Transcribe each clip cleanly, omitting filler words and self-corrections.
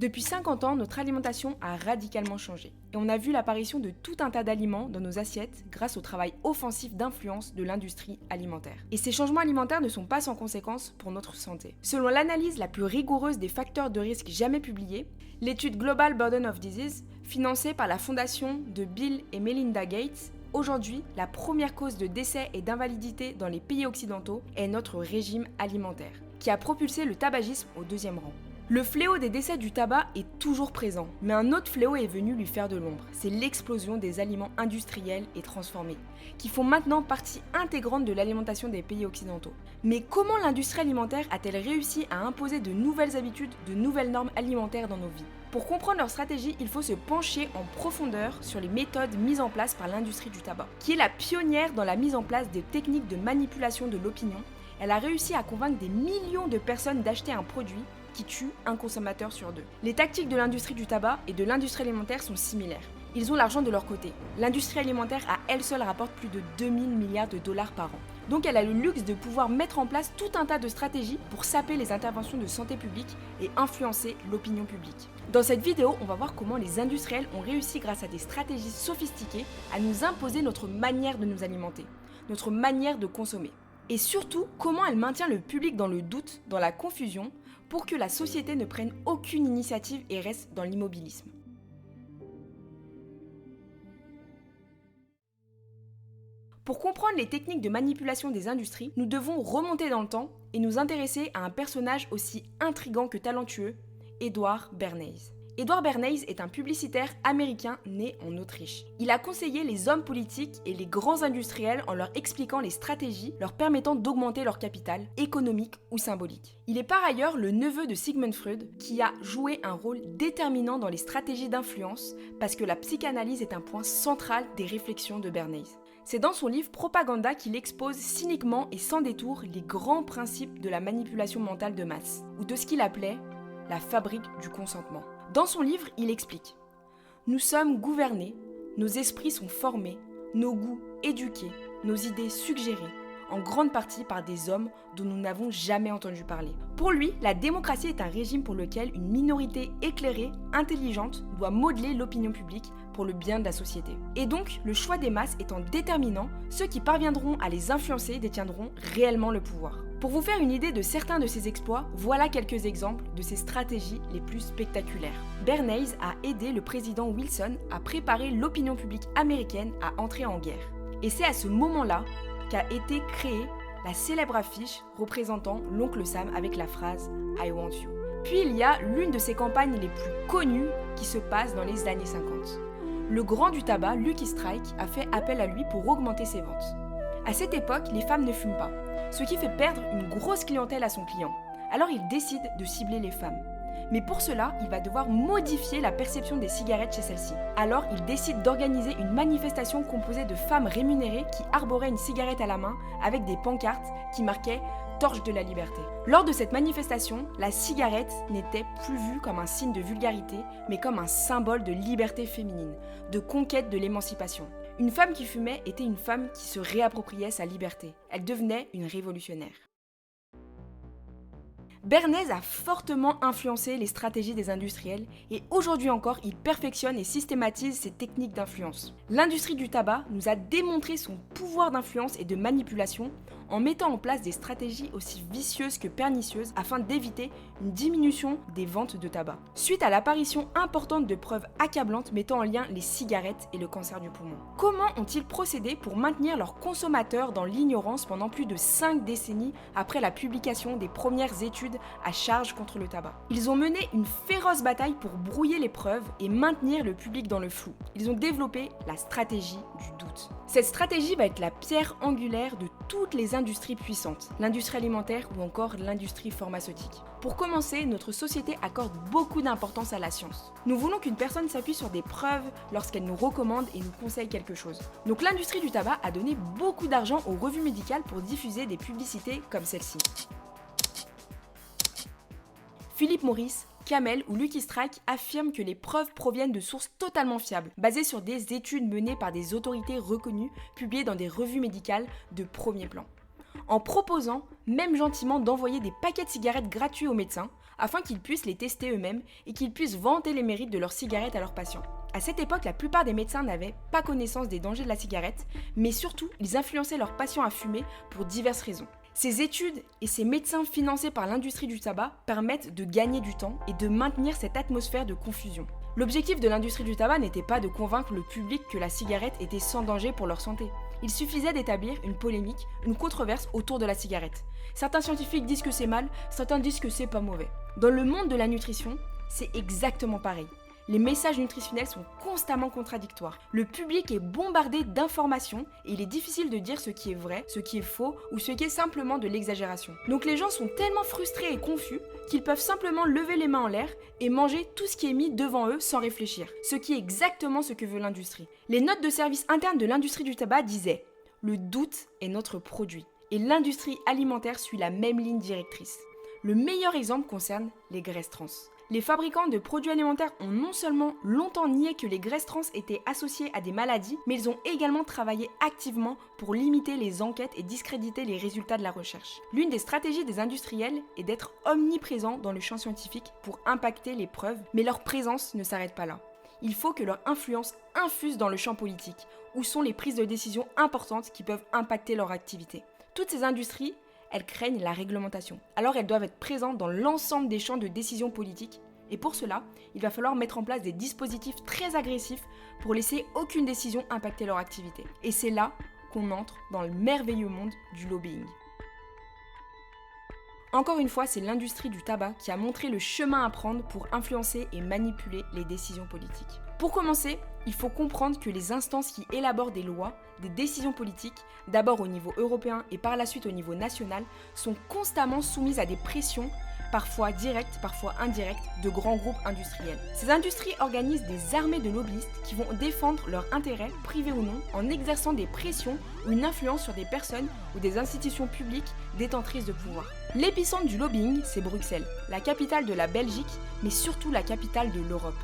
Depuis 50 ans, notre alimentation a radicalement changé. Et on a vu l'apparition de tout un tas d'aliments dans nos assiettes grâce au travail offensif d'influence de l'industrie alimentaire. Et ces changements alimentaires ne sont pas sans conséquences pour notre santé. Selon l'analyse la plus rigoureuse des facteurs de risque jamais publiée, l'étude Global Burden of Disease, financée par la fondation de Bill et Melinda Gates, aujourd'hui, la première cause de décès et d'invalidité dans les pays occidentaux est notre régime alimentaire, qui a propulsé le tabagisme au deuxième rang. Le fléau des décès du tabac est toujours présent, mais un autre fléau est venu lui faire de l'ombre. C'est l'explosion des aliments industriels et transformés, qui font maintenant partie intégrante de l'alimentation des pays occidentaux. Mais comment l'industrie alimentaire a-t-elle réussi à imposer de nouvelles habitudes, de nouvelles normes alimentaires dans nos vies ? Pour comprendre leur stratégie, il faut se pencher en profondeur sur les méthodes mises en place par l'industrie du tabac, qui est la pionnière dans la mise en place des techniques de manipulation de l'opinion. Elle a réussi à convaincre des millions de personnes d'acheter un produit qui tue un consommateur sur deux. Les tactiques de l'industrie du tabac et de l'industrie alimentaire sont similaires. Ils ont l'argent de leur côté. L'industrie alimentaire à elle seule rapporte plus de 2000 milliards de dollars par an. Donc elle a le luxe de pouvoir mettre en place tout un tas de stratégies pour saper les interventions de santé publique et influencer l'opinion publique. Dans cette vidéo, on va voir comment les industriels ont réussi grâce à des stratégies sophistiquées à nous imposer notre manière de nous alimenter, notre manière de consommer. Et surtout, comment elle maintient le public dans le doute, dans la confusion, pour que la société ne prenne aucune initiative et reste dans l'immobilisme. Pour comprendre les techniques de manipulation des industries, nous devons remonter dans le temps et nous intéresser à un personnage aussi intrigant que talentueux, Edward Bernays. Edward Bernays est un publicitaire américain né en Autriche. Il a conseillé les hommes politiques et les grands industriels en leur expliquant les stratégies leur permettant d'augmenter leur capital, économique ou symbolique. Il est par ailleurs le neveu de Sigmund Freud, qui a joué un rôle déterminant dans les stratégies d'influence parce que la psychanalyse est un point central des réflexions de Bernays. C'est dans son livre Propaganda qu'il expose cyniquement et sans détour les grands principes de la manipulation mentale de masse, ou de ce qu'il appelait la fabrique du consentement. Dans son livre, il explique « Nous sommes gouvernés, nos esprits sont formés, nos goûts éduqués, nos idées suggérées, en grande partie par des hommes dont nous n'avons jamais entendu parler. Pour lui, la démocratie est un régime pour lequel une minorité éclairée, intelligente, doit modeler l'opinion publique pour le bien de la société. Et donc, le choix des masses étant déterminant, ceux qui parviendront à les influencer détiendront réellement le pouvoir. » Pour vous faire une idée de certains de ses exploits, voilà quelques exemples de ses stratégies les plus spectaculaires. Bernays a aidé le président Wilson à préparer l'opinion publique américaine à entrer en guerre. Et c'est à ce moment-là qu'a été créée la célèbre affiche représentant l'oncle Sam avec la phrase « I want you ». Puis il y a l'une de ses campagnes les plus connues qui se passe dans les années 50. Le grand du tabac, Lucky Strike, a fait appel à lui pour augmenter ses ventes. À cette époque, les femmes ne fument pas, ce qui fait perdre une grosse clientèle à son client. Alors il décide de cibler les femmes. Mais pour cela, il va devoir modifier la perception des cigarettes chez celles-ci. Alors il décide d'organiser une manifestation composée de femmes rémunérées qui arboraient une cigarette à la main avec des pancartes qui marquaient « Torche de la liberté ». Lors de cette manifestation, la cigarette n'était plus vue comme un signe de vulgarité, mais comme un symbole de liberté féminine, de conquête de l'émancipation. Une femme qui fumait était une femme qui se réappropriait sa liberté. Elle devenait une révolutionnaire. Bernays a fortement influencé les stratégies des industriels et aujourd'hui encore, il perfectionne et systématise ses techniques d'influence. L'industrie du tabac nous a démontré son pouvoir d'influence et de manipulation en mettant en place des stratégies aussi vicieuses que pernicieuses afin d'éviter une diminution des ventes de tabac. Suite à l'apparition importante de preuves accablantes mettant en lien les cigarettes et le cancer du poumon. Comment ont-ils procédé pour maintenir leurs consommateurs dans l'ignorance pendant plus de 5 décennies après la publication des premières études à charge contre le tabac? Ils ont mené une féroce bataille pour brouiller les preuves et maintenir le public dans le flou. Ils ont développé la stratégie du doute. Cette stratégie va être la pierre angulaire de toutes les industries puissantes, l'industrie alimentaire ou encore l'industrie pharmaceutique. Pour commencer, notre société accorde beaucoup d'importance à la science. Nous voulons qu'une personne s'appuie sur des preuves lorsqu'elle nous recommande et nous conseille quelque chose. Donc l'industrie du tabac a donné beaucoup d'argent aux revues médicales pour diffuser des publicités comme celle-ci. Philip Morris, Camel ou Lucky Strike affirment que les preuves proviennent de sources totalement fiables, basées sur des études menées par des autorités reconnues, publiées dans des revues médicales de premier plan. en proposant, même gentiment, d'envoyer des paquets de cigarettes gratuits aux médecins, afin qu'ils puissent les tester eux-mêmes et qu'ils puissent vanter les mérites de leurs cigarettes à leurs patients. À cette époque, la plupart des médecins n'avaient pas connaissance des dangers de la cigarette, mais surtout, ils influençaient leurs patients à fumer pour diverses raisons. Ces études et ces médecins financés par l'industrie du tabac permettent de gagner du temps et de maintenir cette atmosphère de confusion. L'objectif de l'industrie du tabac n'était pas de convaincre le public que la cigarette était sans danger pour leur santé. Il suffisait d'établir une polémique, une controverse autour de la cigarette. Certains scientifiques disent que c'est mal, certains disent que c'est pas mauvais. Dans le monde de la nutrition, c'est exactement pareil. Les messages nutritionnels sont constamment contradictoires. Le public est bombardé d'informations et il est difficile de dire ce qui est vrai, ce qui est faux ou ce qui est simplement de l'exagération. Donc les gens sont tellement frustrés et confus qu'ils peuvent simplement lever les mains en l'air et manger tout ce qui est mis devant eux sans réfléchir. Ce qui est exactement ce que veut l'industrie. Les notes de service interne de l'industrie du tabac disaient « Le doute est notre produit ». Et l'industrie alimentaire suit la même ligne directrice. Le meilleur exemple concerne les graisses trans. Les fabricants de produits alimentaires ont non seulement longtemps nié que les graisses trans étaient associées à des maladies, mais ils ont également travaillé activement pour limiter les enquêtes et discréditer les résultats de la recherche. L'une des stratégies des industriels est d'être omniprésents dans le champ scientifique pour impacter les preuves, mais leur présence ne s'arrête pas là. Il faut que leur influence infuse dans le champ politique, où sont les prises de décision importantes qui peuvent impacter leur activité. Toutes ces industries, elles craignent la réglementation. Alors elles doivent être présentes dans l'ensemble des champs de décision politique. Et pour cela, il va falloir mettre en place des dispositifs très agressifs pour laisser aucune décision impacter leur activité. Et c'est là qu'on entre dans le merveilleux monde du lobbying. Encore une fois, c'est l'industrie du tabac qui a montré le chemin à prendre pour influencer et manipuler les décisions politiques. Pour commencer, il faut comprendre que les instances qui élaborent des lois, des décisions politiques, d'abord au niveau européen et par la suite au niveau national, sont constamment soumises à des pressions, parfois directes, parfois indirectes, de grands groupes industriels. Ces industries organisent des armées de lobbyistes qui vont défendre leurs intérêts, privés ou non, en exerçant des pressions ou une influence sur des personnes ou des institutions publiques détentrices de pouvoir. L'épicentre du lobbying, c'est Bruxelles, la capitale de la Belgique, mais surtout la capitale de l'Europe.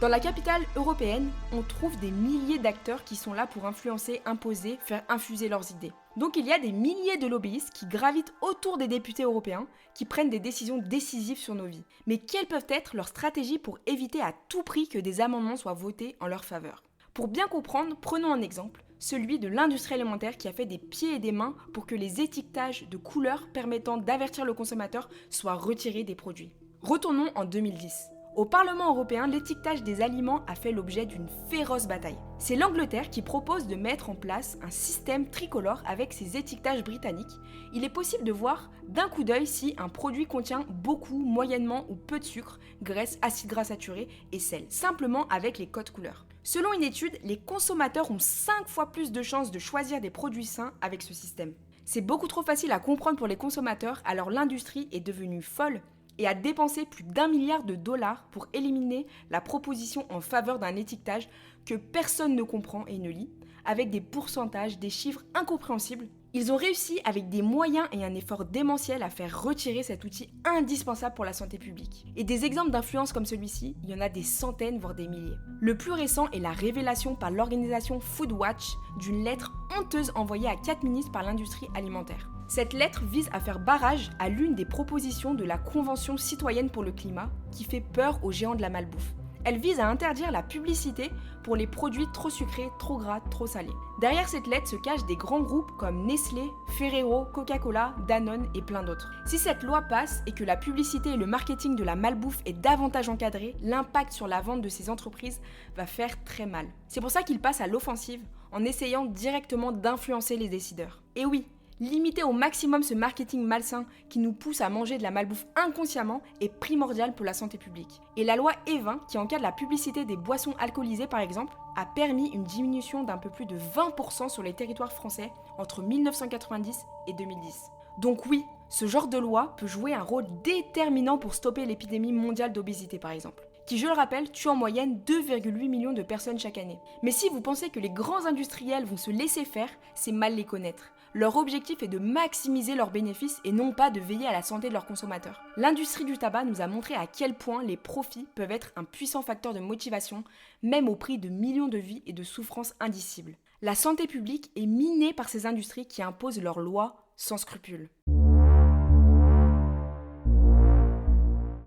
Dans la capitale européenne, on trouve des milliers d'acteurs qui sont là pour influencer, imposer, faire infuser leurs idées. Donc il y a des milliers de lobbyistes qui gravitent autour des députés européens, qui prennent des décisions décisives sur nos vies. Mais quelles peuvent être leurs stratégies pour éviter à tout prix que des amendements soient votés en leur faveur ? Pour bien comprendre, prenons un exemple, celui de l'industrie alimentaire qui a fait des pieds et des mains pour que les étiquetages de couleurs permettant d'avertir le consommateur soient retirés des produits. Retournons en 2010. Au Parlement européen, l'étiquetage des aliments a fait l'objet d'une féroce bataille. C'est l'Angleterre qui propose de mettre en place un système tricolore avec ses étiquetages britanniques. Il est possible de voir d'un coup d'œil si un produit contient beaucoup, moyennement ou peu de sucre, graisse, acides gras saturés et sel, simplement avec les codes couleurs. Selon une étude, les consommateurs ont 5 fois plus de chances de choisir des produits sains avec ce système. C'est beaucoup trop facile à comprendre pour les consommateurs, alors l'industrie est devenue folle et a dépensé plus d'1 milliard de dollars pour éliminer la proposition en faveur d'un étiquetage que personne ne comprend et ne lit, avec des pourcentages, des chiffres incompréhensibles. Ils ont réussi avec des moyens et un effort démentiel à faire retirer cet outil indispensable pour la santé publique. Et des exemples d'influence comme celui-ci, il y en a des centaines voire des milliers. Le plus récent est la révélation par l'organisation Food Watch d'une lettre honteuse envoyée à 4 ministres par l'industrie alimentaire. Cette lettre vise à faire barrage à l'une des propositions de la Convention citoyenne pour le climat qui fait peur aux géants de la malbouffe. Elle vise à interdire la publicité pour les produits trop sucrés, trop gras, trop salés. Derrière cette lettre se cachent des grands groupes comme Nestlé, Ferrero, Coca-Cola, Danone et plein d'autres. Si cette loi passe et que la publicité et le marketing de la malbouffe est davantage encadré, l'impact sur la vente de ces entreprises va faire très mal. C'est pour ça qu'ils passent à l'offensive en essayant directement d'influencer les décideurs. Et oui, limiter au maximum ce marketing malsain qui nous pousse à manger de la malbouffe inconsciemment est primordial pour la santé publique. Et la loi E20, qui encadre la publicité des boissons alcoolisées par exemple, a permis une diminution d'un peu plus de 20% sur les territoires français entre 1990 et 2010. Donc oui, ce genre de loi peut jouer un rôle déterminant pour stopper l'épidémie mondiale d'obésité par exemple, qui, je le rappelle, tue en moyenne 2,8 millions de personnes chaque année. Mais si vous pensez que les grands industriels vont se laisser faire, c'est mal les connaître. Leur objectif est de maximiser leurs bénéfices et non pas de veiller à la santé de leurs consommateurs. L'industrie du tabac nous a montré à quel point les profits peuvent être un puissant facteur de motivation, même au prix de millions de vies et de souffrances indicibles. La santé publique est minée par ces industries qui imposent leurs lois sans scrupule.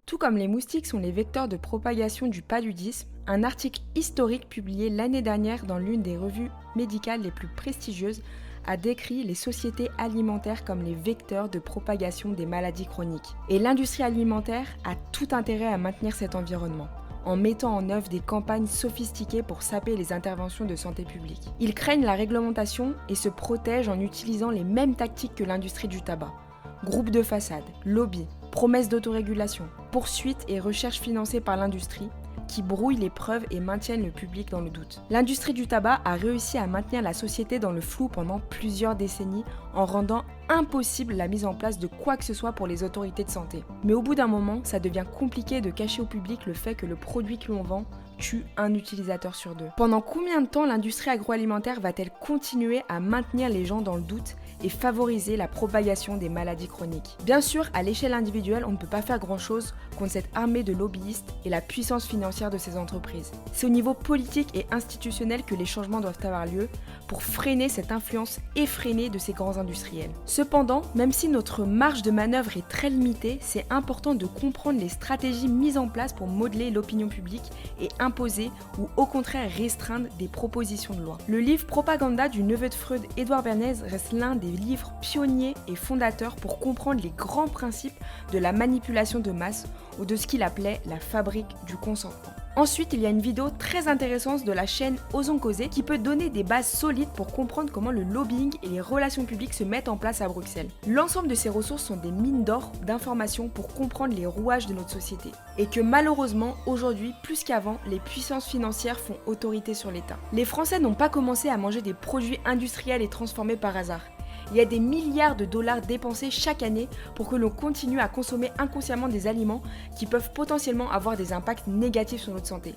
Tout comme les moustiques sont les vecteurs de propagation du paludisme, un article historique publié l'année dernière dans l'une des revues médicales les plus prestigieuses a décrit les sociétés alimentaires comme les vecteurs de propagation des maladies chroniques. Et l'industrie alimentaire a tout intérêt à maintenir cet environnement, en mettant en œuvre des campagnes sophistiquées pour saper les interventions de santé publique. Ils craignent la réglementation et se protègent en utilisant les mêmes tactiques que l'industrie du tabac. Groupes de façade, lobby, promesses d'autorégulation, poursuites et recherches financées par l'industrie, qui brouillent les preuves et maintiennent le public dans le doute. L'industrie du tabac a réussi à maintenir la société dans le flou pendant plusieurs décennies en rendant impossible la mise en place de quoi que ce soit pour les autorités de santé. Mais au bout d'un moment, ça devient compliqué de cacher au public le fait que le produit que l'on vend tue un utilisateur sur 2. Pendant combien de temps l'industrie agroalimentaire va-t-elle continuer à maintenir les gens dans le doute et favoriser la propagation des maladies chroniques? Bien sûr, à l'échelle individuelle, on ne peut pas faire grand-chose contre cette armée de lobbyistes et la puissance financière de ces entreprises. C'est au niveau politique et institutionnel que les changements doivent avoir lieu pour freiner cette influence effrénée de ces grands industriels. Cependant, même si notre marge de manœuvre est très limitée, c'est important de comprendre les stratégies mises en place pour modeler l'opinion publique et imposer ou au contraire restreindre des propositions de loi. Le livre Propaganda du neveu de Freud, Édouard Bernays, reste l'un des livres pionniers et fondateurs pour comprendre les grands principes de la manipulation de masse ou de ce qu'il appelait la fabrique du consentement. Ensuite, il y a une vidéo très intéressante de la chaîne Osons Causer qui peut donner des bases solides pour comprendre comment le lobbying et les relations publiques se mettent en place à Bruxelles. L'ensemble de ces ressources sont des mines d'or d'informations pour comprendre les rouages de notre société. Et que malheureusement, aujourd'hui, plus qu'avant, les puissances financières font autorité sur l'État. Les Français n'ont pas commencé à manger des produits industriels et transformés par hasard. Il y a des milliards de dollars dépensés chaque année pour que l'on continue à consommer inconsciemment des aliments qui peuvent potentiellement avoir des impacts négatifs sur notre santé.